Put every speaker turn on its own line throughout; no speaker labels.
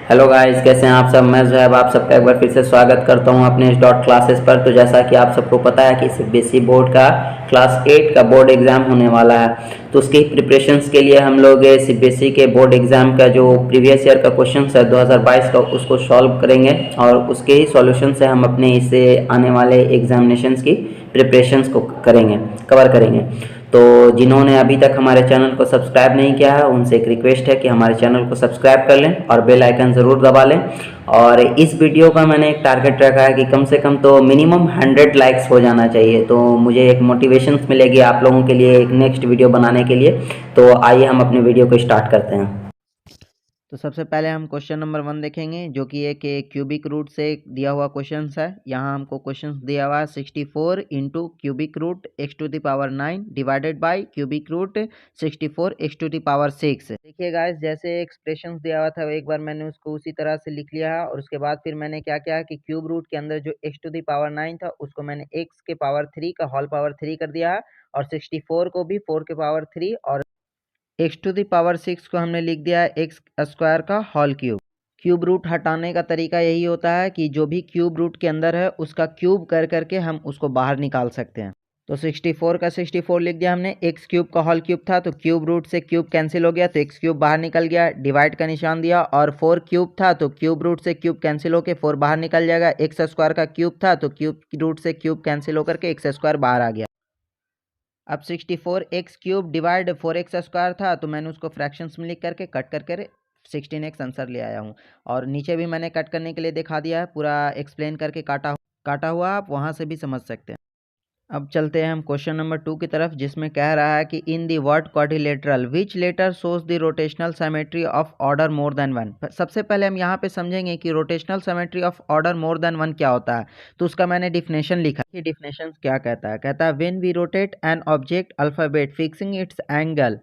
Hello guys, कैसे हैं आप सब। मैं ज़ोहैब आप सबका एक बार फिर से स्वागत करता हूं अपने इस डॉट क्लासेस पर। तो जैसा कि आप सबको पता है कि सीबीएसई बोर्ड का क्लास 8 का बोर्ड एग्ज़ाम होने वाला है, तो उसकी प्रिपरेशंस के लिए हम लोग सीबीएसई के बोर्ड एग्ज़ाम का जो प्रीवियस ईयर का क्वेश्चन है 2022 का, उसको सॉल्व करेंगे और उसके ही सॉल्यूशन से हम अपने इससे आने वाले एग्जामिनेशंस की प्रिपरेशंस को कवर करेंगे। तो जिन्होंने अभी तक हमारे चैनल को सब्सक्राइब नहीं किया है, उनसे एक रिक्वेस्ट है कि हमारे चैनल को सब्सक्राइब कर लें और बेल आइकन ज़रूर दबा लें। और इस वीडियो का मैंने एक टारगेट रखा है कि कम से कम तो मिनिमम 100 लाइक्स हो जाना चाहिए, तो मुझे एक मोटिवेशन मिलेगी आप लोगों के लिए एक नेक्स्ट वीडियो बनाने के लिए। तो आइए हम अपने वीडियो को स्टार्ट करते हैं।
तो सबसे पहले हम क्वेश्चन नंबर 1 देखेंगे, जो कि एक क्यूबिक रूट से दिया हुआ क्वेश्चन है। यहाँ हमको क्वेश्चन दिया हुआ है 64 into cubic root x to the power 9 divided by cubic root 64 x to the power 6। देखिए गाइस, जैसे एक्सप्रेशन दिया हुआ था एक बार मैंने उसको उसी तरह से लिख लिया है, और उसके बाद फिर मैंने क्या किया कि क्यूब रूट के अंदर जो एक्स टू द पावर 9 था उसको मैंने एक्स के पावर 3 का होल पावर 3 कर दिया है, और 64 को भी 4 के पावर 3 और एक्स टू द पावर 6 को हमने लिख दिया है एक्स स्क्वायर का होल क्यूब। क्यूब रूट हटाने का तरीका यही होता है कि जो भी क्यूब रूट के अंदर है उसका क्यूब कर करके हम उसको बाहर निकाल सकते हैं। तो 64 का 64 लिख दिया हमने, एक्स क्यूब का होल क्यूब था तो क्यूब रूट से क्यूब कैंसिल हो गया तो एक्स क्यूब बाहर निकल गया, डिवाइड का निशान दिया, और 4 क्यूब था तो क्यूब रूट से क्यूब कैंसिल होकर 4 बाहर निकल जाएगा। एक्स स्क्वायर का क्यूब था तो क्यूब रूट से क्यूब कैंसिल होकर के एक्स स्क्वायर बाहर आ गया। अब 64 x cube divide 4 x square था तो मैंने उसको फ्रैक्शंस में लिख करके कट करके 16 एक्स आंसर ले आया हूँ। और नीचे भी मैंने कट करने के लिए दिखा दिया है, पूरा एक्सप्लेन करके काटा हुआ, आप वहाँ से भी समझ सकते हैं। अब चलते हैं हम क्वेश्चन नंबर 2 की तरफ, जिसमें कह रहा है कि in the word quadrilateral which letter shows the rotational symmetry of order more than one. सबसे पहले हम यहाँ पे समझेंगे कि rotational symmetry of order more than one क्या होता है। तो उसका मैंने डिफिनेशन लिखा कि डिफिनेशन क्या कहता है। कहता है when we rotate an object alphabet fixing its angle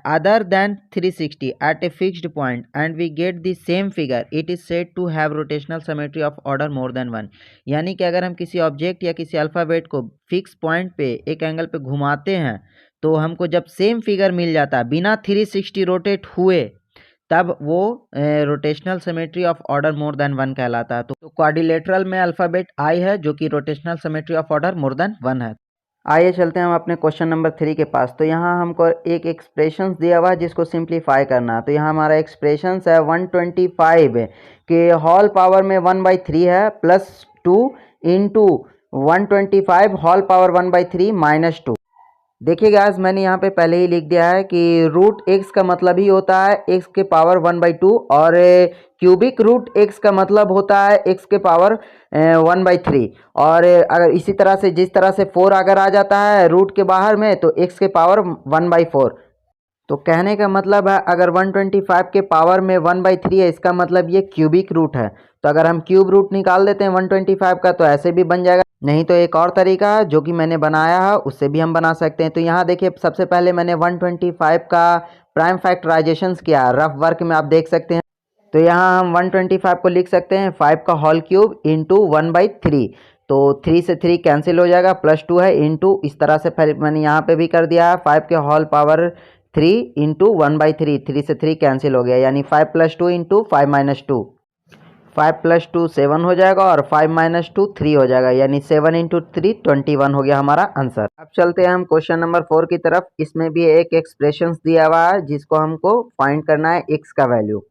other than 360 at a fixed point and we get the same figure, it is said to have rotational symmetry of order more than one। यानी कि अगर हम किसी object या किसी alphabet को fix point पे एक एंगल पे घुमाते हैं तो हमको जब सेम फिगर मिल जाता है बिना 360 रोटेट हुए, तब वो rotational symmetry of order more than one कहलाता है। तो क्वाड्रिलेटरल में अल्फ़ाबेट आई है जो कि rotational symmetry of order more than one है। आइए चलते हैं हम अपने क्वेश्चन नंबर 3 के पास। तो यहाँ हमको एक एक्सप्रेशन दिया हुआ है जिसको सिंप्लीफाई करना है। तो यहाँ हमारा एक्सप्रेशन है 125 के होल पावर में 1/3 है plus 2 into 125 whole power 1/3 minus 2। देखिए गाइस, मैंने यहाँ पे पहले ही लिख दिया है कि रूट एक्स का मतलब ही होता है एक्स के पावर 1/2, और क्यूबिक रूट एक्स का मतलब होता है एक्स के पावर 1/3। और अगर इसी तरह से जिस तरह से 4 अगर आ जाता है रूट के बाहर में तो एक्स के पावर 1/4। तो कहने का मतलब है अगर 125 के पावर में 1/3 है, इसका मतलब ये क्यूबिक रूट है। तो अगर हम क्यूब रूट निकाल देते हैं 125 का तो ऐसे भी बन जाएगा, नहीं तो एक और तरीका है जो कि मैंने बनाया है उससे भी हम बना सकते हैं। तो यहाँ देखिए, सबसे पहले मैंने 125 का प्राइम फैक्टराइजेशन किया, रफ वर्क में आप देख सकते हैं। तो यहाँ हम 125 को लिख सकते हैं 5 का होल क्यूब इंटू 1/3। तो 3 से 3 कैंसिल हो जाएगा, प्लस 2 है इंटू, इस तरह से फिर मैंने यहाँ पे भी कर दिया है 5 के होल पावर 3 इंटू 1/3। 3 से 3 कैंसिल हो गया, यानी 5 + 2 इंटू 5 - 2। 5 + 2 7 हो जाएगा और 5 - 2 3 हो जाएगा, यानी 7 इंटू 3 21 हो गया हमारा आंसर। अब चलते हैं हम क्वेश्चन नंबर 4 की तरफ। इसमें भी एक एक्सप्रेशन दिया हुआ है जिसको हमको फाइंड करना है एक्स का वैल्यू।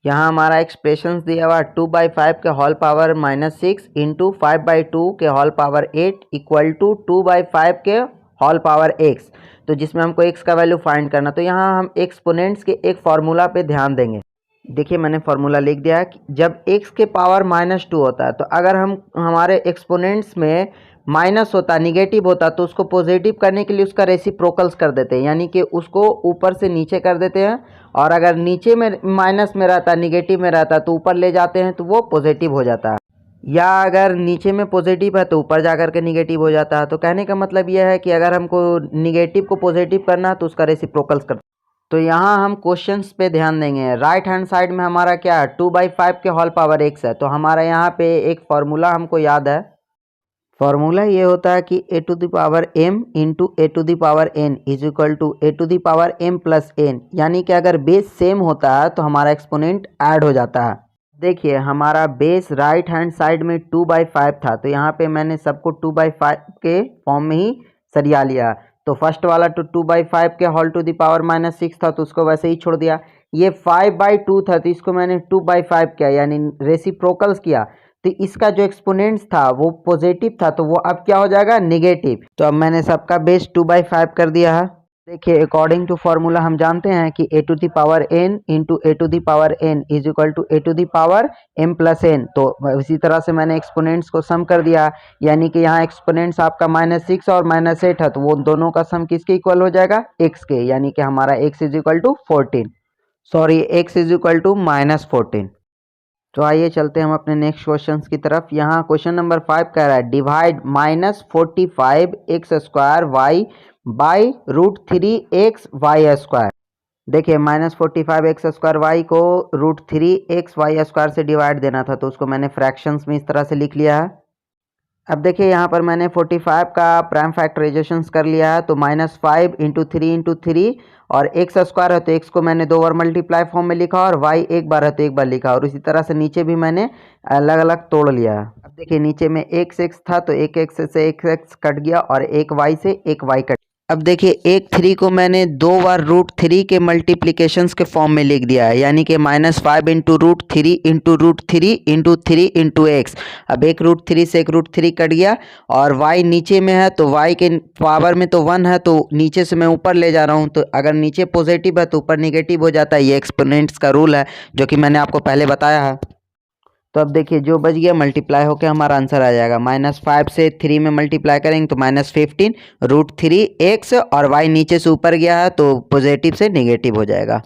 यहाँ हमारा एक्सप्रेशन दिया हुआ 2/5 के होल पावर -6 इंटू 5/2 के होल पावर 8 इक्वल टू 2/5 के होल पावर x। तो जिसमें हमको x का वैल्यू फाइंड करना, तो यहाँ हम एक्सपोनेंट्स के एक फार्मूला पे ध्यान देंगे। देखिए, मैंने फार्मूला लिख दिया है कि जब x के पावर -2 होता है तो अगर हम हमारे एक्सपोनेंट्स में माइनस होता, निगेटिव होता, तो उसको पॉजिटिव करने के लिए उसका रेसिप्रोकल्स कर देते हैं, यानी कि उसको ऊपर से नीचे कर देते हैं। और अगर नीचे में माइनस में रहता, निगेटिव में रहता, तो ऊपर ले जाते हैं तो वो पॉजिटिव हो जाता है। या अगर नीचे में पॉजिटिव है तो ऊपर जा कर के निगेटिव हो जाता है। तो कहने का मतलब यह है कि अगर हमको निगेटिव को पॉजिटिव करना है तो उसका रेसिप्रोकल्स कर। तो यहाँ हम क्वेश्चंस पे ध्यान देंगे। राइट हैंड साइड में हमारा क्या है, 2/5 के होल पावर x है। तो हमारा यहाँ पे एक फार्मूला हमको याद है, फॉर्मूला ये होता है कि a to the power m into a to the power n is equal to a to the power m plus n, यानी कि अगर बेस सेम होता है तो हमारा एक्सपोनेंट ऐड हो जाता है। देखिए हमारा बेस राइट हैंड साइड में 2/5 था, तो यहाँ पे मैंने सबको 2/5 के फॉर्म में ही सरिया लिया। तो फर्स्ट वाला तो 2/5 के होल टू द पावर -6 था, तो उसको वैसे ही छोड़ दिया। ये 5/2 था, तो इसको मैंने 2/5 किया, यानी रेसिप्रोकल्स किया। तो इसका जो एक्सपोनेंट्स था वो पॉजिटिव था, तो वो अब क्या हो जाएगा, नेगेटिव। तो अब मैंने सबका बेस 2/5 कर दिया है। देखिए अकॉर्डिंग टू फार्मूला हम जानते हैं कि a to the power n into a to the power n is equal to a to the power m plus n। तो इसी तरह से मैंने एक्सपोनेंट्स को सम कर दिया, यानी कि यहाँ एक्सपोनेंट्स आपका -6 और -8 है, तो वो दोनों का सम किसके इक्वल हो जाएगा, x के, यानी कि हमारा x is equal to 14, sorry x is equal to -14। तो आइए चलते हैं हम अपने नेक्स्ट क्वेश्चन की तरफ। यहाँ क्वेश्चन नंबर 5 कह रहा है divide -45 x square y by √3 x y square. देखिए -45 एक्स स्क्वायर वाई को √3 एक्स वाई स्क्वायर से डिवाइड देना था, तो उसको मैंने फ्रैक्शंस में इस तरह से लिख लिया है। अब देखिए यहाँ पर मैंने 45 का प्राइम फैक्टराइजेशन कर लिया है, तो -5 इंटू 3 इंटू 3 और एक्स स्क्वायर है, तो एक्स को मैंने 2 बार मल्टीप्लाई फॉर्म में लिखा और वाई एक बार है तो एक बार लिखा, और इसी तरह से नीचे भी मैंने अलग अलग तोड़ लिया है। अब देखिए नीचे में एक्स था, तो एक एक्स से एक एक्स कट गया और एक वाई से एक वाई कट। अब देखिए एक 3 को मैंने 2 बार √3 के मल्टीप्लिकेशंस के फॉर्म में लिख दिया है, यानी कि -5 into √3 into √3 into 3 into x. अब एक √3 से एक √3 कट गया और y नीचे में है, तो y के पावर में तो 1 है, तो नीचे से मैं ऊपर ले जा रहा हूँ, तो अगर नीचे पॉजिटिव है तो ऊपर निगेटिव हो जाता है। ये एक्सपोनेंट्स का रूल है जो कि मैंने आपको पहले बताया है। तो अब देखिए जो बच गया मल्टीप्लाई होकर हमारा आंसर आ जाएगा। -5 से 3 में मल्टीप्लाई करेंगे तो -15 √3 एक्स, और y नीचे से ऊपर गया है तो पॉजिटिव से नेगेटिव हो जाएगा।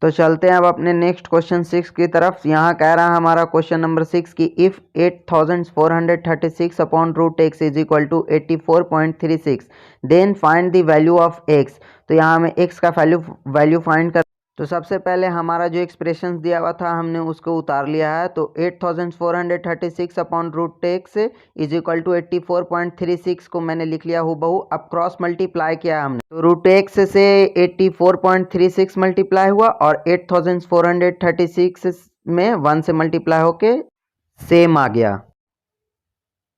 तो चलते हैं अब अपने नेक्स्ट क्वेश्चन 6 की तरफ। यहाँ कह रहा है हमारा क्वेश्चन नंबर 6 की if 8436 upon √x is equal to 84.36 then find the value of x। तो यहाँ हमें x का वैल्यू फाइंड कर, तो सबसे पहले हमारा जो एक्सप्रेशन दिया हुआ था हमने उसको उतार लिया है। तो 8436 upon √x is equal to 84.36 को मैंने लिख लिया हूबहू। अब क्रॉस मल्टीप्लाई किया हमने, तो √x से 84.36 मल्टीप्लाई हुआ और 8436 में 1 से मल्टीप्लाई होके सेम आ गया।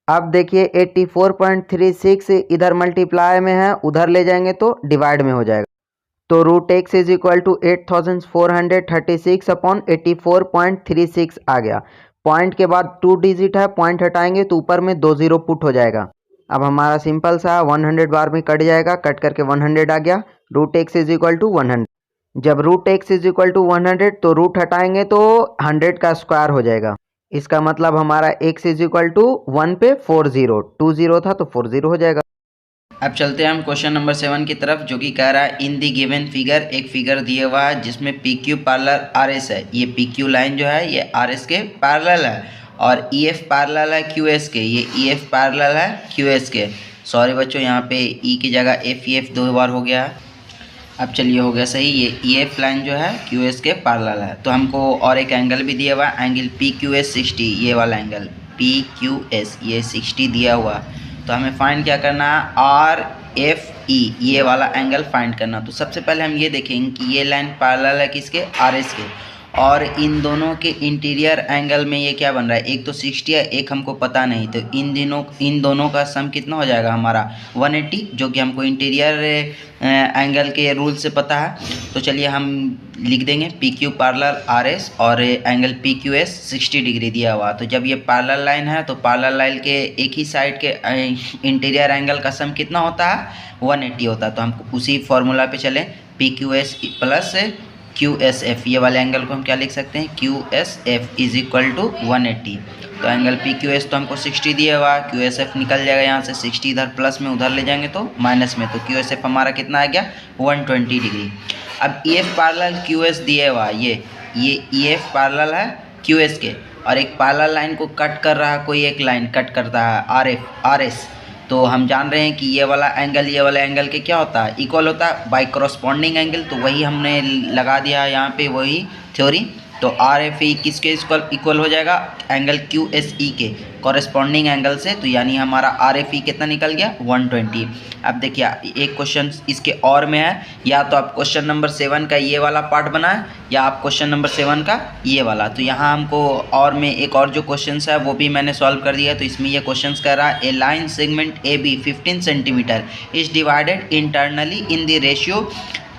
अब देखिए 84.36 इधर मल्टीप्लाई में है, उधर ले जाएंगे तो डिवाइड में हो जाएगा। तो √x is equal to 8436 upon 84.36 आ गया। पॉइंट के बाद 2 डिजिट है, पॉइंट हटाएंगे तो ऊपर में 2 0 पुट हो जाएगा। अब हमारा सिंपल सा 100 बार में कट जाएगा, कट करके 100 आ गया। √x is equal to 100। जब √x इज इक्वल टू 100 तो रूट हटाएंगे तो 100 का स्क्वायर हो जाएगा। इसका मतलब हमारा x इज इक्वल टू 1 पे 40, 2 0 था तो 40 हो जाएगा।
अब चलते हैं हम क्वेश्चन नंबर 7 की तरफ, जो कि कह रहा है इन दी गिवन फिगर, एक फिगर दिया हुआ है जिसमें PQ पैरेलल RS है। ये PQ लाइन जो है ये RS के पैरेलल है, और EF पैरेलल है QS के, ये EF पैरेलल है QS के। सॉरी बच्चों, यहाँ पे E की जगह FEF 2 बार हो गया है। अब चलिए हो गया सही। ये EF लाइन जो है QS के पैरेलल है। तो हमको और एक एंगल भी दिया हुआ है, एंगल PQS 60, ये वाला एंगल PQS ये 60 दिया हुआ। तो हमें फाइंड क्या करना है, RFE ये वाला एंगल फाइंड करना। तो सबसे पहले हम ये देखेंगे कि ये लाइन पैरेलल है किसके, RS के, और इन दोनों के इंटीरियर एंगल में ये क्या बन रहा है, एक तो 60 है, एक हमको पता नहीं। तो इन दोनों का सम कितना हो जाएगा हमारा 180, जो कि हमको इंटीरियर एंगल के रूल से पता है। तो चलिए हम लिख देंगे PQ पैरेलल RS और एंगल PQS 60 डिग्री दिया हुआ। तो जब ये पैरेलल लाइन है तो पैरेलल लाइन के एक ही साइड के इंटीरियर एंगल का सम कितना होता है, 180 होता है। तो हम उसी फॉर्मूला पे चलें, PQS प्लस QSF, ये वाले एंगल को हम क्या लिख सकते हैं, QSF इज इक्वल टू 180। तो एंगल PQS तो हमको 60 दिया हुआ, QSF निकल जाएगा यहाँ से, 60 इधर प्लस में, उधर ले जाएंगे तो माइनस में। तो QSF हमारा कितना आ गया, 120 डिग्री। अब EF पैरेलल QS दिया हुआ, ये EF पैरेलल है QS के, और एक पैरेलल लाइन को कट कर रहा है, कोई एक लाइन कट करता है RS। तो हम जान रहे हैं कि ये वाला एंगल के क्या होता है, इक्वल होता है बाय करस्पॉन्डिंग एंगल। तो वही हमने लगा दिया यहाँ पे, वही थ्योरी।
तो आर एफ ई किसके इक्वल हो जाएगा, एंगल क्यू एस ई के कॉरेस्पॉन्डिंग एंगल से। तो यानी हमारा आर एफ ई कितना निकल गया, 120। अब देखिए एक क्वेश्चन इसके और में है, या तो आप क्वेश्चन नंबर 7 का ये वाला पार्ट बनाए या आप क्वेश्चन नंबर 7 का ये वाला। तो यहाँ हमको और में एक और जो क्वेश्चन है वो भी मैंने सॉल्व कर दिया। तो इसमें ये क्वेश्चन कह रहा है a line segment A B 15 centimetre is divided internally in the ratio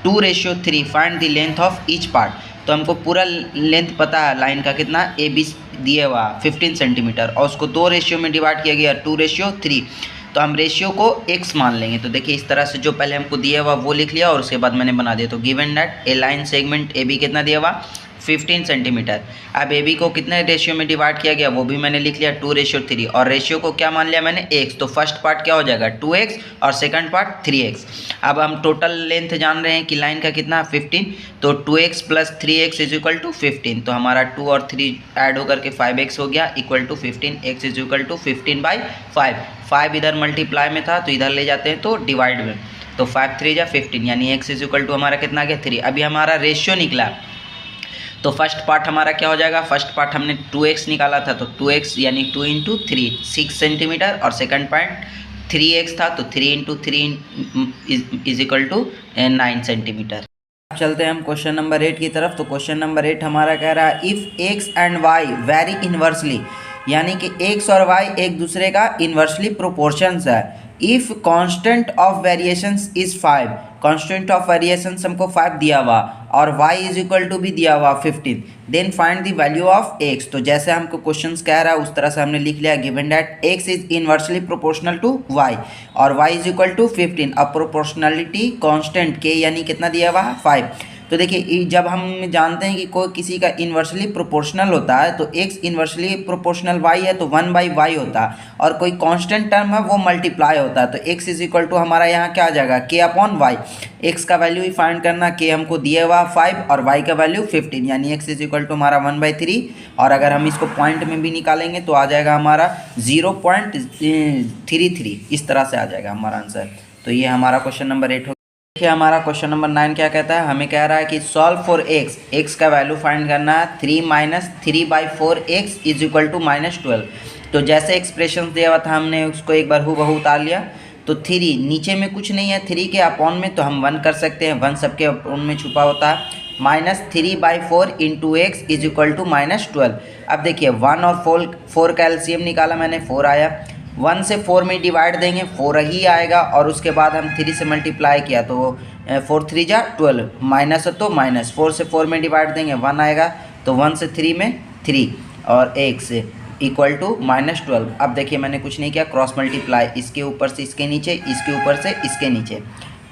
2:3, find the length of each part. तो हमको पूरा लेंथ पता है लाइन का कितना, ए बी दिए हुआ 15 सेंटीमीटर और उसको 2 रेशियो में डिवाइड किया गया 2:3। तो हम रेशियो को x मान लेंगे। तो देखिए इस तरह से जो पहले हमको दिया हुआ वो लिख लिया और उसके बाद मैंने बना दिया। तो given that a line segment A B कितना दिया हुआ, 15 सेंटीमीटर। अब ए बी को कितने रेशियो में डिवाइड किया गया वो भी मैंने लिख लिया 2:3 और रेशियो को क्या मान लिया मैंने, x। तो फर्स्ट पार्ट क्या हो जाएगा 2x और सेकंड पार्ट 3x। अब हम टोटल लेंथ जान रहे हैं कि लाइन का कितना 15, तो 2x + 3x = 15। तो हमारा 2 और 3 ऐड होकर के 5x हो गया इक्वल टू 15, x = 15/5। 5 इधर मल्टीप्लाई में था तो इधर ले जाते हैं तो डिवाइड में, तो 5 3 जा 15 यानी x = हमारा कितना गया 3। अभी हमारा रेशियो निकला तो फर्स्ट पार्ट हमारा क्या हो जाएगा, फर्स्ट पार्ट हमने 2x निकाला था तो 2x यानी 2 × 3 6 सेंटीमीटर और सेकंड पार्ट 3x था तो 3 × 3 = 9 सेंटीमीटर। अब चलते हैं हम क्वेश्चन नंबर 8 की तरफ। तो क्वेश्चन नंबर 8 हमारा कह रहा है if x and y very inversely, यानी कि x और y एक दूसरे का इन्वर्सली प्रोपोर्शंस है। If constant of variations is 5, constant of variations हमको 5 दिया हुआ और y = भी दिया हुआ 15, then find the value of x। तो जैसे हमको क्वेश्चन कह रहा है उस तरह से हमने लिख लिया given that x is inversely proportional to y और y = 15। अब प्रोपोर्शनलिटी कांस्टेंट k यानी कितना दिया हुआ है 5। तो देखिए जब हम जानते हैं कि कोई किसी का इन्वर्सली प्रोपोर्शनल होता है तो x इन्वर्सली प्रोपोर्शनल y है तो 1/y होता है और कोई कांस्टेंट टर्म है वो मल्टीप्लाई होता है। तो x = हमारा यहाँ क्या आ जाएगा k/y। x का वैल्यू ही फाइंड करना, k हमको दिया हुआ 5 और y का वैल्यू 15 यानी x = हमारा 1/3। और अगर हम इसको पॉइंट में भी निकालेंगे तो आ जाएगा हमारा 0.33, इस तरह से आ जाएगा हमारा आंसर। तो ये हमारा क्वेश्चन नंबर 8 हो। देखिए हमारा क्वेश्चन नंबर 9 क्या कहता है, हमें कह रहा है कि सॉल्व फॉर x का वैल्यू फाइंड करना है 3 - 3/4x = -12। तो जैसे एक्सप्रेशन दिया हुआ था हमने उसको एक बार हूबहू उतार लिया। तो 3 नीचे में कुछ नहीं है, 3 के अपॉन में तो हम 1 कर सकते हैं, 1 सबके अपॉन में छुपा होता है। -3/4 × x = -12। अब देखिए 1 और 4 का एलसीएम निकाला मैंने, 4 आया। 1 से 4 में डिवाइड देंगे 4 ही आएगा और उसके बाद हम 3 से मल्टीप्लाई किया तो 4 3 जा 12, माइनस है तो माइनस, 4 से 4 में डिवाइड देंगे 1 आएगा तो 1 से 3 में 3 और x = -12। अब देखिए मैंने कुछ नहीं किया, क्रॉस मल्टीप्लाई, इसके ऊपर से इसके नीचे, इसके ऊपर से इसके नीचे।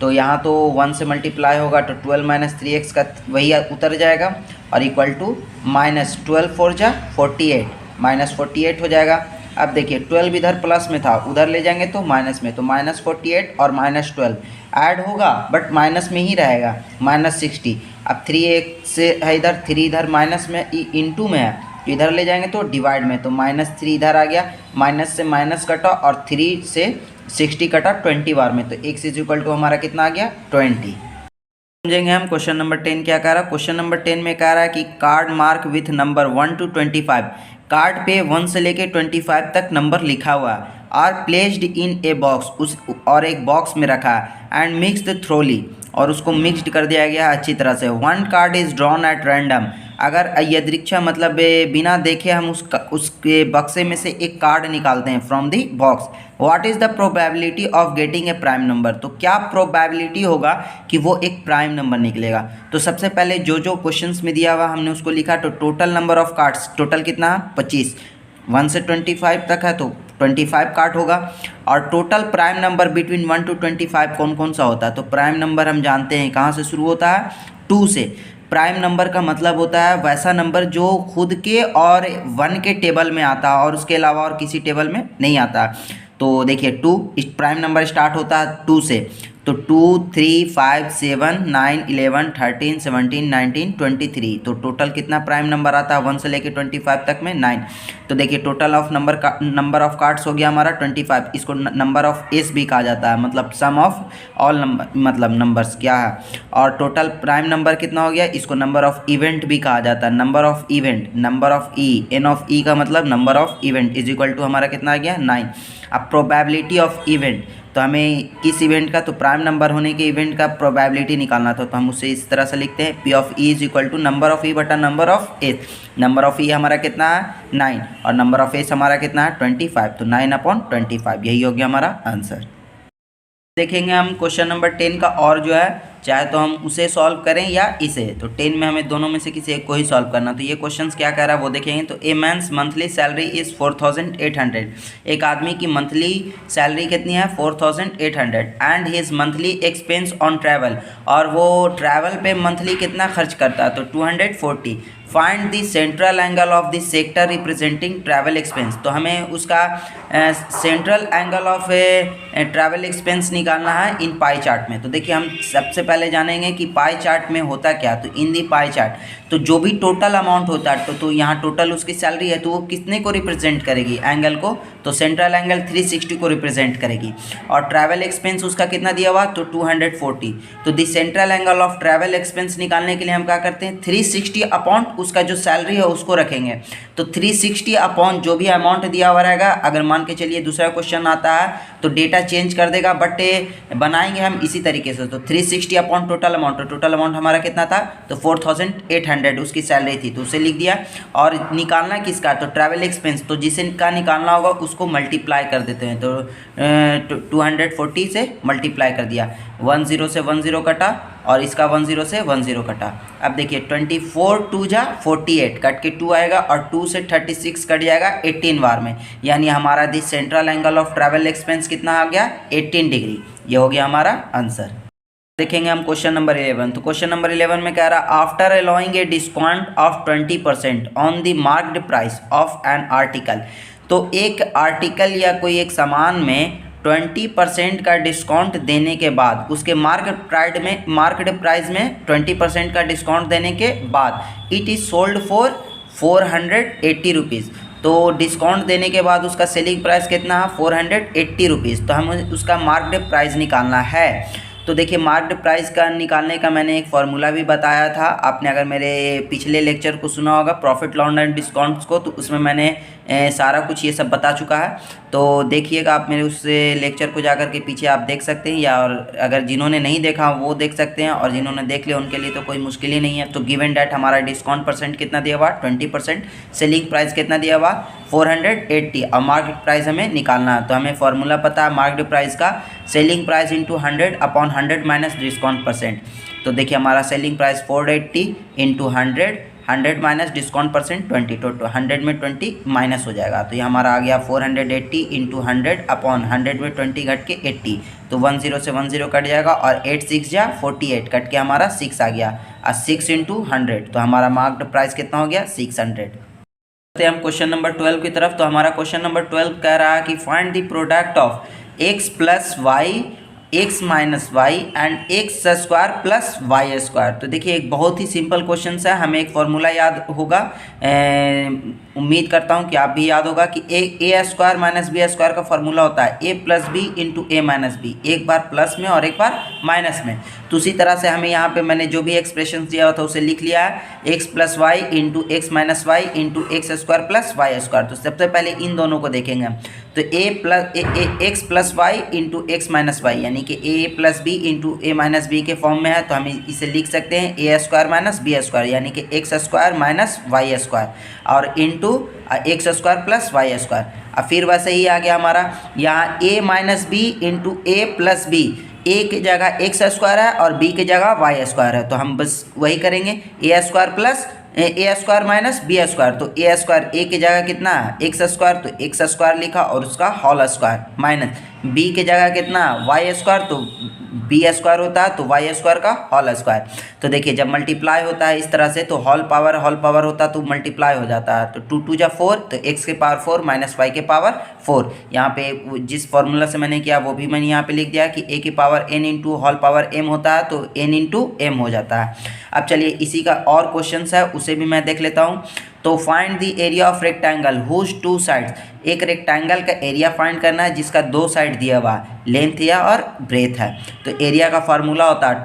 तो यहाँ तो 1 से मल्टीप्लाई होगा तो 12 - 3x का वही उतर जाएगा और इक्वल टू -12 4 जा 48, -48 हो जाएगा। अब देखिए 12 इधर प्लस में था, उधर ले जाएंगे तो माइनस में, तो -48 और -12 ऐड होगा बट माइनस में ही रहेगा, -60। अब 3 एक से है इधर, 3 इधर माइनस में इंटू में है तो इधर ले जाएंगे तो डिवाइड में, तो -3 इधर आ गया, माइनस से माइनस कटा और 3 से 60 कटा 20 बार में, तो x = हमारा कितना आ गया 20। समझेंगे हम क्वेश्चन नंबर 10 क्या कह रहा है। क्वेश्चन नंबर 10 में कह रहा है कि card mark with number 1 to 25, card पे 1 से लेके 25 तक नंबर लिखा हुआ है, are placed in a box, उस और एक बॉक्स में रखा है, एंड मिक्सड थ्रोली, और उसको मिक्सड कर दिया गया अच्छी तरह से। 1 card is drawn at random, अगर यदृच्छा मतलब बिना देखे हम उसके बक्से में से एक कार्ड निकालते हैं from the box, what is the probability of getting a prime number, तो क्या प्रोबेबिलिटी होगा कि वो एक प्राइम नंबर निकलेगा। तो सबसे पहले जो जो क्वेश्चंस में दिया हुआ हमने उसको लिखा, तो total number of cards total कितना 25, 1 से 25 तक है तो 25 कार्ड होगा, और total prime number between 1 to 25 कौन कौन सा होता है। तो प्राइम नंबर हम जानते हैं कहाँ से शुरू होता है, 2 से। प्राइम नंबर का मतलब होता है वैसा नंबर जो खुद के और 1 के टेबल में आता है और उसके अलावा और किसी टेबल में नहीं आता। तो देखिए 2 प्राइम नंबर स्टार्ट होता है 2 से,
तो 2 3 5 7 9 11 13 17 19 23, तो टोटल कितना प्राइम नंबर आता है 1 से लेके 25 तक में 9। तो देखिए total of number of cards हो गया हमारा 25। इसको नंबर ऑफ एस भी कहा जाता है, मतलब सम ऑफ ऑल नंबर, मतलब नंबर्स क्या है। और टोटल प्राइम नंबर कितना हो गया, इसको नंबर ऑफ इवेंट भी कहा जाता है। Number of event, number of E, N of E का मतलब number of event is equal to हमारा कितना आ गया 9। अब प्रोबेबिलिटी ऑफ इवेंट, तो हमें किस इवेंट का, तो प्राइम नंबर होने के इवेंट का प्रोबेबिलिटी निकालना था, तो हम उसे इस तरह से लिखते हैं P of E is equal to number of E बटा number of S. Number of E हमारा कितना है 9 और नंबर ऑफ एस हमारा कितना है 25, तो 9/25, यही हो गया हमारा आंसर। देखेंगे हम क्वेश्चन नंबर 10 का, और जो है चाहे तो हम उसे सॉल्व करें या इसे, तो 10 में हमें दोनों में से किसी एक को ही सॉल्व करना। तो ये क्वेश्चंस क्या कह रहा है वो देखेंगे। तो ए मैंस मंथली सैलरी इज़ 4800, एक आदमी की मंथली सैलरी कितनी है 4800, and his monthly expense on travel, और वो ट्रैवल पे मंथली कितना खर्च करता है, तो 240। Find the central angle of the sector representing travel expense, तो हमें उसका central angle of travel expense निकालना है इन पाई चार्ट में। तो देखिए हम सबसे पहले जानेंगे कि पाई चार्ट में होता क्या। तो इन दी पाई चार्ट, तो जो भी टोटल अमाउंट होता है, तो यहाँ टोटल उसकी सैलरी है, तो वो कितने को रिप्रेजेंट करेगी, एंगल को, तो सेंट्रल एंगल 360 को रिप्रेजेंट करेगी। और ट्रैवल एक्सपेंस उसका कितना दिया हुआ, तो 240। तो the central angle of travel expense निकालने के लिए हम क्या करते हैं, 360 अपॉन उसका जो सैलरी है उसको रखेंगे। तो 360 अपॉन जो भी अमाउंट दिया हुआ रहेगा, अगर मान के चलिए दूसरा क्वेश्चन आता है तो डेटा चेंज कर देगा, बट बनाएंगे हम इसी तरीके से। तो 360 अपॉन टोटल अमाउंट, तो टोटल अमाउंट हमारा कितना था, तो 4800 उसकी सैलरी थी, तो उसे लिख दिया। और निकालना किसका, तो ट्रैवल एक्सपेंस, तो जिसका निकालना होगा उसको मल्टीप्लाई कर देते हैं। तो 240 से मल्टीप्लाई कर दिया, 10 से 10 कटा और इसका 10 से 10 कटा। अब देखिए 24 2 जा 48, कट के 2 आएगा और 2 से 36 कट जाएगा 18 बार में, यानी हमारा the central angle of travel expense कितना आ गया 18 डिग्री। ये हो गया हमारा आंसर। देखेंगे हम क्वेश्चन नंबर 11। तो क्वेश्चन नंबर 11 में कह रहा after allowing a discount of 20% on the marked price of an article, तो एक आर्टिकल या कोई एक सामान में 20% का डिस्काउंट देने के बाद, उसके मार्केट प्राइस में 20% का डिस्काउंट देने के बाद it is sold for 480 rupees. तो डिस्काउंट देने के बाद उसका सेलिंग प्राइस कितना है 480 रुपीज़। तो हमें उसका मार्केट प्राइस निकालना है। तो देखिए मार्केट प्राइस का निकालने का मैंने एक फार्मूला भी बताया था, आपने अगर मेरे पिछले लेक्चर को सुना होगा प्रॉफिट लॉस एंड डिस्काउंट्स को, तो उसमें मैंने सारा कुछ ये सब बता चुका है। तो देखिएगा आप मेरे उस लेक्चर को जाकर के पीछे आप देख सकते हैं, या और अगर जिन्होंने नहीं देखा वो देख सकते हैं, और जिन्होंने देख लिया उनके लिए तो कोई मुश्किल ही नहीं है। तो गिवन डेट हमारा डिस्काउंट परसेंट कितना दिया हुआ 20%, सेलिंग प्राइस कितना दिया हुआ 480 और मार्केट प्राइस हमें निकालना है। तो हमें फार्मूला पता है मार्केट प्राइस का, selling price into 100 upon 100 minus discount percent. तो देखिए हमारा selling price 480 into 100 minus discount percent 20, तो 100 में 20 माइनस हो जाएगा। तो ये हमारा आ गया 480 इंटू 100 अपॉन 100 में 20 घट के 80, तो 10 से 10 कट जाएगा और 8 6 जा 48 कट के हमारा 6 आ गया, और 6 इंटू 100, तो हमारा मार्क्ड प्राइस कितना हो गया 600। हम क्वेश्चन नंबर 12 की तरफ। तो हमारा क्वेश्चन नंबर 12 कह रहा है कि find the product of x plus y, x minus y and x square plus Y square. तो देखिए एक बहुत ही सिंपल क्वेश्चन है, हमें एक फॉर्मूला याद होगा, उम्मीद करता हूँ कि आप भी याद होगा कि ए स्क्वायर माइनस बी स्क्वायर का फॉर्मूला होता है ए plus B into A minus B, एक बार प्लस में और एक बार माइनस में। तो उसी तरह से हमें यहाँ पे मैंने जो भी एक्सप्रेशन दिया हुआ था उसे लिख लिया है, X plus Y into X minus Y into X square plus Y square. तो सबसे पहले इन दोनों को देखेंगे हम। तो X plus Y into X minus Y, यानी कि A plus B into A minus B के फॉर्म में है, तो हम इसे लिख सकते हैं A square minus B square, यानी कि X square minus Y square, और into X square plus Y square. अब फिर वैसे ही आ गया हमारा यहाँ ए माइनस बी इंटू ए प्लस बी, ए की जगह एक्स स्क्वायर है और बी की जगह वाई स्क्वायर है, तो हम बस वही करेंगे ए स्क्वायर प्लस ए स्क्वायर माइनस बी स्क्वायर। तो ए स्क्वायर ए की जगह कितना है एक्स स्क्वायर, तो एक्स स्क्वायर लिखा और उसका होल स्क्वायर, माइनस बी की जगह कितना वाई स्क्वायर, तो बी स्क्वायर होता है तो वाई स्क्वायर का होल स्क्वायर। तो देखिए जब मल्टीप्लाई होता है इस तरह से तो होल पावर होता है तो मल्टीप्लाई हो जाता है। तो 2 2 जा 4 तो x के पावर 4 माइनस वाई के पावर 4। यहाँ पे जिस फॉर्मूला से मैंने किया वो भी मैंने यहाँ पे लिख दिया कि a की power n into whole power m होता है तो n इंटू m हो जाता है। अब चलिए इसी का और क्वेश्चन है उसे भी मैं देख लेता हूँ। तो find the area of rectangle whose 2 sides, एक रेक्टेंगल का एरिया फाइंड करना है जिसका 2 साइड दिया हुआ है, लेंथ या और ब्रेथ है। तो एरिया का फार्मूला होता है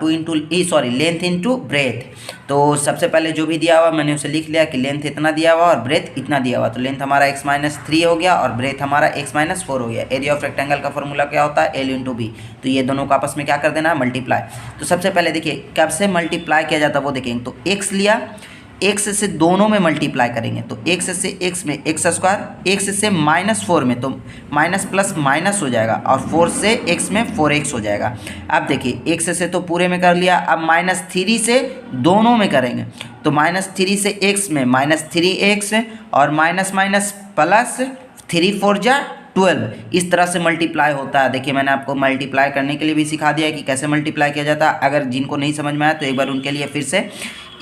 लेंथ इंटू ब्रेथ। तो सबसे पहले जो भी दिया हुआ मैंने उसे लिख लिया कि लेंथ इतना दिया हुआ और ब्रेथ इतना दिया हुआ। तो लेंथ हमारा x-3 हो गया और ब्रेथ हमारा x-4 हो गया। एरिया ऑफ रेक्टेंगल का फार्मूला क्या होता है, l इंटू बी। तो ये दोनों को आपस में क्या कर देना है, मल्टीप्लाई। तो सबसे पहले देखिए कब से मल्टीप्लाई किया जाता है वो देखेंगे। तो x लिया, x से दोनों में मल्टीप्लाई करेंगे तो x से x में x स्क्वायर, x से -4 में तो माइनस प्लस माइनस हो जाएगा और 4 से x में 4x हो जाएगा। अब देखिए x से तो पूरे में कर लिया, अब -3 से दोनों में करेंगे तो -3 से x में -3x और माइनस माइनस प्लस 3 4 जा 12 इस तरह से मल्टीप्लाई होता है। देखिए मैंने आपको मल्टीप्लाई करने के लिए भी सिखा दिया है कि कैसे मल्टीप्लाई किया जाता है। अगर जिनको नहीं समझ में आया तो एक बार उनके लिए फिर से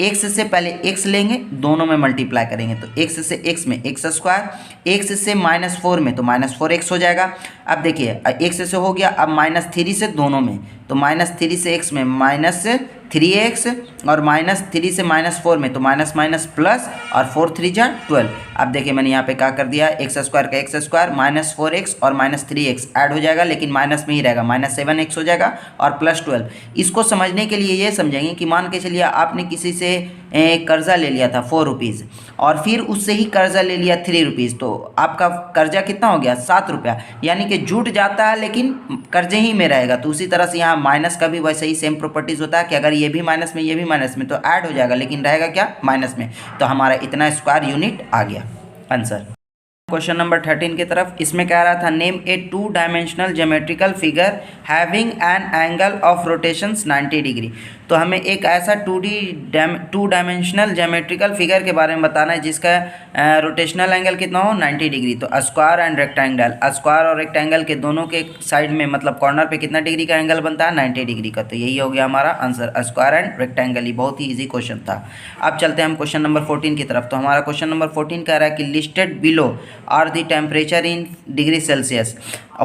x से पहले x लेंगे, दोनों में मल्टीप्लाई करेंगे तो x से x में x स्क्वायर, x से -4 में तो -4x हो जाएगा। अब देखिए x से हो गया, अब -3 से दोनों में तो -3 से x में -3x और -3 से -4 में तो माइनस माइनस प्लस और 4 3 जा 12। अब देखिए मैंने यहाँ पे क्या कर दिया, x स्क्वायर का x स्क्वायर -4x और -3x ऐड हो जाएगा लेकिन माइनस में ही रहेगा, -7x हो जाएगा और +12। इसको समझने के लिए ये समझेंगे कि मान के चलिए आपने किसी से कर्जा ले लिया था 4 रुपीज़ और फिर उससे ही कर्जा ले लिया 3 रुपीज़, तो आपका कर्जा कितना हो गया 7 रुपया, यानी कि जुट जाता है लेकिन कर्जे ही में रहेगा। तो उसी तरह से यहाँ माइनस का भी वैसे ही सेम प्रॉपर्टीज होता है कि अगर ये भी माइनस में ये भी माइनस में तो ऐड हो जाएगा लेकिन रहेगा क्या, माइनस में। तो हमारा इतना स्क्वायर यूनिट आ गया आंसर। क्वेश्चन नंबर 13 की तरफ, इसमें कह रहा था name A 2 dimensional geometrical figure having an angle of rotation 90 degree. तो हमें एक ऐसा 2 डायमेंशनल ज्योमेट्रिकल फिगर के बारे में बताना है जिसका रोटेशनल एंगल कितना हो 90 डिग्री। तो स्क्वायर एंड रेक्टेंगल, स्क्वायर और रेक्टेंगल के दोनों के साइड में मतलब कॉर्नर पे कितना डिग्री का एंगल बनता है 90 डिग्री का। तो यही हो गया हमारा आंसर, स्क्वायर एंड रेक्टेंगल। ही बहुत ही ईजी क्वेश्चन था। अब चलते हैं हम क्वेश्चन नंबर 14 की तरफ। तो हमारा क्वेश्चन नंबर 14 कह रहा है कि listed below are the temperature in degree Celsius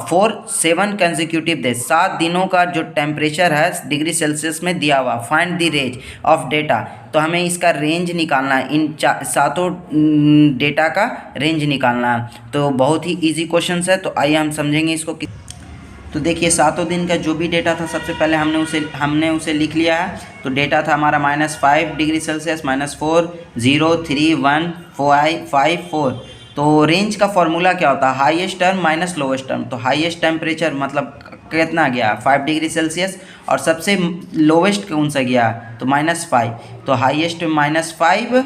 for 7 consecutive days. 7 दिनों का जो टेम्परेचर है डिग्री सेल्सियस में दिया हुआ। Find the range of data, तो हमें इसका रेंज निकालना है, इन 7 डेटा का रेंज निकालना है। तो बहुत ही इजी क्वेश्चन है, तो आइए हम समझेंगे इसको। तो देखिए 7 दिन का जो भी डेटा था सबसे पहले हमने उसे लिख लिया है। तो डेटा था हमारा -5 डिग्री सेल्सियस, -4 0 3 1 5 4। तो रेंज का फॉर्मूला क्या होता है, highest term minus lowest term. तो हाईएस्ट टेम्परेचर मतलब कितना गया 5 डिग्री सेल्सियस और सबसे लोवेस्ट कौन सा गया तो -5। तो हाईएस्ट -5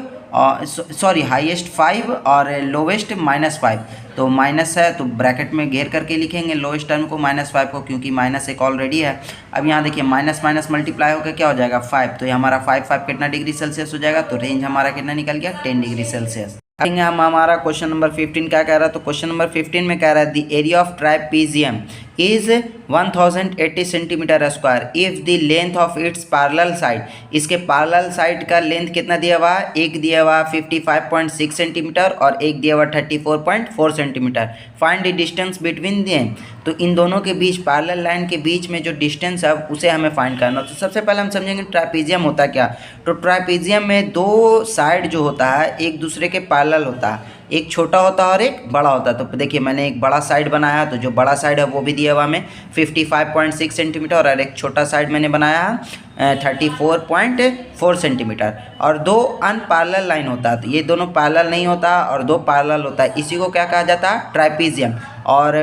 हाईएस्ट 5 और लोवेस्ट -5। तो माइनस है तो ब्रैकेट में घेर करके लिखेंगे लोवेस्ट टर्म को -5 को, क्योंकि माइनस एक ऑलरेडी है। अब यहाँ देखिए माइनस माइनस मल्टीप्लाई होकर क्या हो जाएगा 5। तो ये हमारा 5 कितना डिग्री सेल्सियस हो जाएगा। तो रेंज हमारा कितना निकल गया 10 डिग्री सेल्सियस। हम हमारा क्वेश्चन नंबर 15 क्या कह रहा है। तो क्वेश्चन नंबर 15 में कह रहा है the area of ट्राइपीजियम is 1080 centimetre square if the length of its parallel side. इसके पैरेलल साइड का लेंथ कितना दिया हुआ है, एक दिया हुआ 55.6 सेंटीमीटर और एक दिया हुआ 34.4 centimetre. Find the distance between them. तो इन दोनों के बीच पैरेलल लाइन के बीच में जो डिस्टेंस है उसे हमें फाइंड करना। तो सबसे पहले हम समझेंगे ट्राइपीजियम होता क्या। तो ट्राइपीजियम में 2 साइड जो होता है एक दूसरे के पैरेलल होता है, एक छोटा होता है और एक बड़ा होता है। तो देखिए मैंने एक बड़ा साइड बनाया, तो जो बड़ा साइड है वो भी दिया हुआ हमें 55.6 सेंटीमीटर और एक छोटा साइड मैंने बनाया 34.4 सेंटीमीटर। और 2 अनपैरेलल लाइन होता है, तो ये दोनों पैरेलल नहीं होता और 2 पैरेलल होता है। इसी को क्या कहा जाता है ट्राइपीजियम। और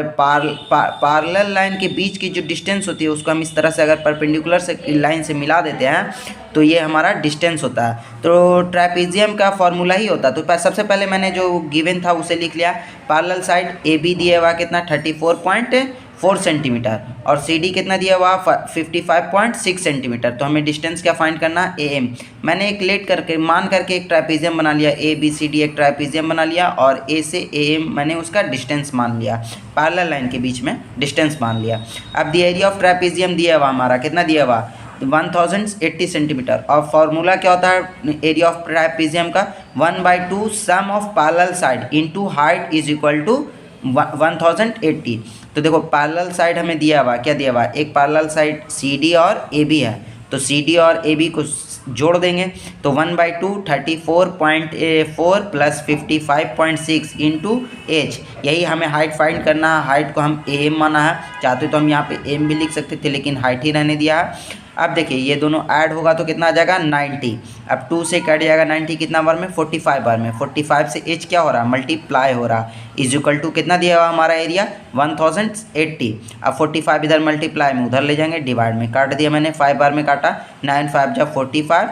पैरेलल लाइन के बीच की जो डिस्टेंस होती है उसको हम इस तरह से अगर परपेंडिकुलर से लाइन से मिला देते हैं तो ये हमारा डिस्टेंस होता है। तो ट्राइपीजियम का फॉर्मूला ही होता है। तो सबसे पहले मैंने जो गिवन था उसे लिख लिया। पैरेलल साइड ए बी दिया हुआ कितना
4 सेंटीमीटर और CD कितना दिया हुआ 55.6 सेंटीमीटर। तो हमें डिस्टेंस क्या फाइंड करना AM। मैंने एक लेट करके मान करके एक ट्राइपेजियम बना लिया, ABCD एक ट्राइपेजियम बना लिया और A से AM मैंने उसका डिस्टेंस मान लिया, पैरेलल लाइन के बीच में डिस्टेंस मान लिया। अब द एरिया ऑफ ट्राइपेजियम दिया हुआ हमारा कितना दिया हुआ 1080 सेंटीमीटर और फॉर्मूला क्या होता है एरिया ऑफ ट्राइपेजियम का 1/2 sum of parallel side into height is equal to 1080। तो देखो पैरेलल साइड हमें दिया हुआ क्या दिया हुआ एक पैरेलल साइड CD और AB है, तो CD और AB को जोड़ देंगे तो 1/2 34.4 प्लस 55.6 इंटू H, यही हमें हाइट फाइंड करना है। हाइट को हम AM माना है, चाहते तो हम यहाँ पे M भी लिख सकते थे लेकिन हाइट ही रहने दिया है। अब देखिए ये दोनों ऐड होगा तो कितना आ जाएगा 90। अब 2 से कट जाएगा 90 कितना बार में 45 बार में, 45 से H क्या हो रहा है मल्टीप्लाई हो रहा इज इक्वल टू कितना दिया हुआ हमारा एरिया 1080। अब 45 इधर मल्टीप्लाई में उधर ले जाएंगे, डिवाइड में काट दिया मैंने, 5 बार में काटा, 9 5 जा 45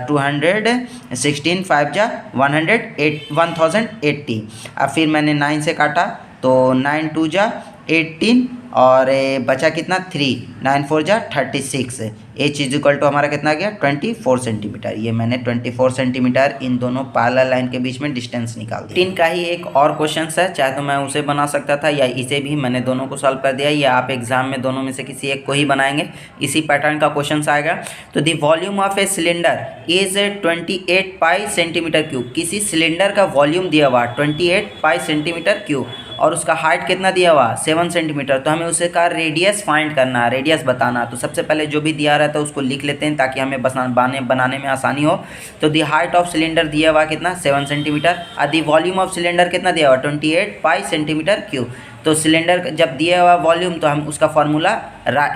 216 5 जा 1080। अब फिर मैंने 9 से काटा तो 9 2 जा 18 और बचा कितना 3, 9 4 जा 36। H इज इक्वल टू हमारा कितना गया 24 सेंटीमीटर। ये मैंने 24 सेंटीमीटर इन दोनों पैरेलल लाइन के बीच में डिस्टेंस निकाल दिया। 3 का ही एक और क्वेश्चन है, चाहे तो मैं उसे बना सकता था या इसे भी, मैंने दोनों को सॉल्व कर दिया, या आप एग्जाम में दोनों में से किसी एक को ही बनाएंगे, इसी पैटर्न का क्वेश्चन आएगा। तो the volume of a cylinder is 28 pi centimetre cube. किसी सिलेंडर का वॉल्यूम दिया हुआ 28 पाई सेंटीमीटर क्यूब और उसका हाइट कितना दिया हुआ 7 सेंटीमीटर। तो हमें उसे का रेडियस फाइंड करना है, रेडियस बताना। तो सबसे पहले जो भी दिया रहता है उसको लिख लेते हैं ताकि हमें बनाने में आसानी हो। तो दी हाइट ऑफ सिलेंडर दिया हुआ कितना 7 सेंटीमीटर और दी वॉल्यूम ऑफ सिलेंडर कितना दिया हुआ 28 पाई सेंटीमीटर क्यूब। तो सिलेंडर जब दिया हुआ वॉल्यूम तो हम उसका फार्मूला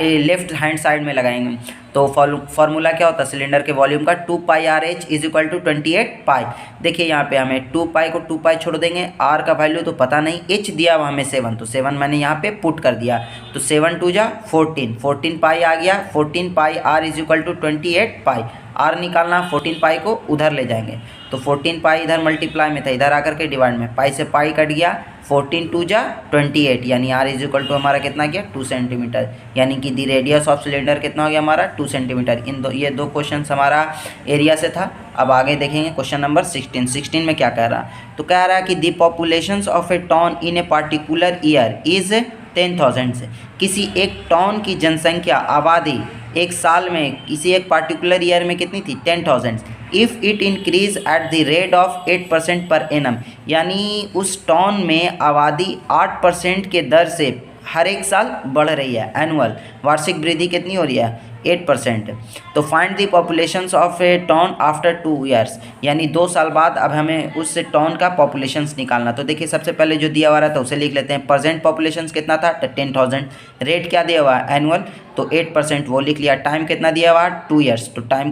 लेफ्ट हैंड साइड में लगाएंगे। तो फार्मूला क्या होता है सिलेंडर के वॉल्यूम का 2 पाई RH इज इक्वल टू 28 पाई। देखिए यहाँ पे हमें 2 पाई को 2 पाई छोड़ देंगे, R का वैल्यू तो पता नहीं, H दिया हुआ हमें 7, तो 7 मैंने यहाँ पे पुट कर दिया। तो 7 2 जा 14 पाई आ गया, 14 pi R is equal to 28 pi. R निकालना, 14 पाई को उधर ले जाएंगे तो 14 पाई इधर मल्टीप्लाई में था, इधर आकर के डिवाइड में, पाई से पाई कट गया, 14 2 जा 28 यानी R इज इक्वल टू हमारा कितना गया 2 सेंटीमीटर, यानी कि दी रेडियस ऑफ सिलेंडर कितना हो गया हमारा 2 सेंटीमीटर। ये दो क्वेश्चन हमारा एरिया से था। अब आगे देखेंगे क्वेश्चन नंबर 16 में क्या कह रहा है। तो कह रहा है कि the population of a town in a particular year is 10,000 से। किसी एक टाउन की जनसंख्या आबादी एक साल में किसी एक पार्टिकुलर ईयर में कितनी थी 10,000। If it increase at the rate of 8% per annum, यानी उस टाउन में आबादी 8% के दर से हर एक साल बढ़ रही है, एनुअल वार्षिक वृद्धि कितनी हो रही है 8%। तो find the populations of a town after 2 years, यानी 2 साल बाद अब हमें उस टाउन का पॉपुलेशंस निकालना। तो देखिए सबसे पहले जो दिया हुआ था उसे लिख लेते हैं। प्रेजेंट पॉपुलेशंस कितना था 10,000, रेट क्या दिया हुआ एनुअल तो 8% वो लिख लिया। टाइम कितना दिया हुआ 2 ईयर्स, तो टाइम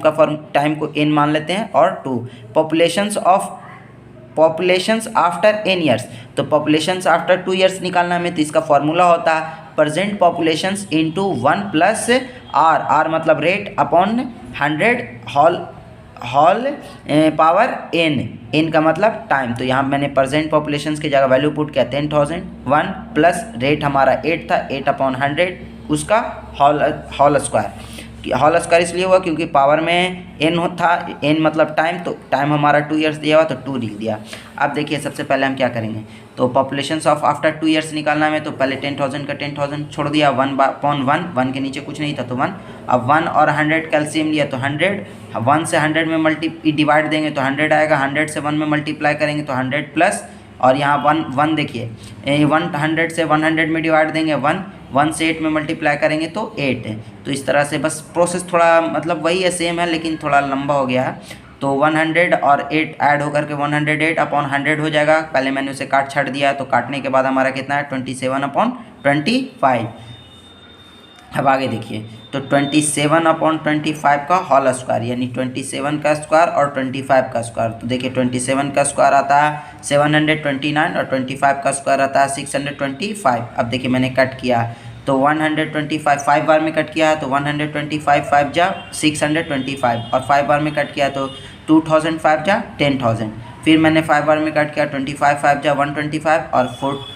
को n मान लेते हैं और 2। पॉपुलेशंस आफ्टर n ईयर्स, तो पॉपुलेशंस आफ्टर 2 ईयर्स निकालना हमें, तो इसका फॉर्मूला होता है present populations into 1 plus R मतलब rate upon 100 whole power n का मतलब टाइम। तो यहाँ मैंने प्रेजेंट पॉपुलेशंस की जगह वैल्यू पुट किया 10,000, 1 प्लस रेट हमारा 8 था, 8 अपॉन 100 उसका होल स्क्वायर इसलिए हुआ क्योंकि पावर में n था, n मतलब टाइम, तो टाइम हमारा 2 ईयर्स दिया हुआ तो 2 लिख दिया। अब देखिए सबसे पहले हम क्या करेंगे, तो पॉपुलेशंस ऑफ आफ्टर 2 ईयर्स निकालना है, तो पहले 10,000 का 10,000 छोड़ दिया, 1/1 के नीचे कुछ नहीं था तो 1। अब 1 और 100 कैल्शियम लिया तो 100, 1 से 100 में डिवाइड देंगे तो 100 आएगा, 100 से 1 में मल्टीप्लाई करेंगे तो 100 प्लस, और यहाँ 1 देखिए 100 से 100 में डिवाइड देंगे 1 से 8 में मल्टीप्लाई करेंगे तो 8 है। तो इस तरह से बस प्रोसेस थोड़ा मतलब वही है, सेम है, लेकिन थोड़ा लंबा हो गया है। तो 100 और 8 ऐड होकर के 108 अपॉन 100 हो जाएगा। पहले मैंने उसे काट छाट दिया, तो काटने के बाद हमारा कितना है 27 अपॉन 25। अब आगे देखिए, तो 27 अपॉन 25 का होल स्क्वायर, यानी 27 का स्क्वायर और 25 का स्क्वायर। तो देखिए 27 का स्क्वायर आता है 729 और 25 का स्क्वायर आता है 625। अब देखिए मैंने कट किया तो 125 5 बार में कट किया है तो 125 5 जा 625, और 5 बार में कट किया तो 2005 जा 10,000। फिर मैंने 5 बार में कट किया 25 5 जा 125 और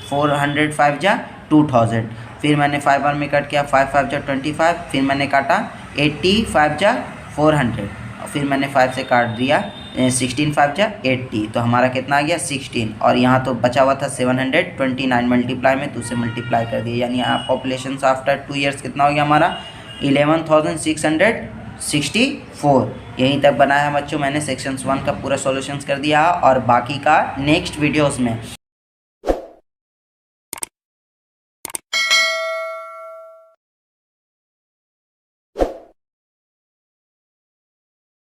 405 जा 2000।
फिर मैंने 5 बार में कट किया, 5 5 जा 25, फिर मैंने काटा 80, 5 जा 400, और फिर मैंने 5 से काट दिया 16 5 जा 80, तो हमारा कितना आ गया 16, और यहाँ तो बचा हुआ था 729 मल्टीप्लाई में, तो उसे मल्टीप्लाई कर दिया, यानी पॉपुलेशन आफ्टर 2 ईयर्स कितना हो गया हमारा 11,664। यहीं तक बनाया है बच्चों, मैंने सेक्शंस 1 का पूरा सॉल्यूशंस कर दिया, और बाकी का नेक्स्ट वीडियोस में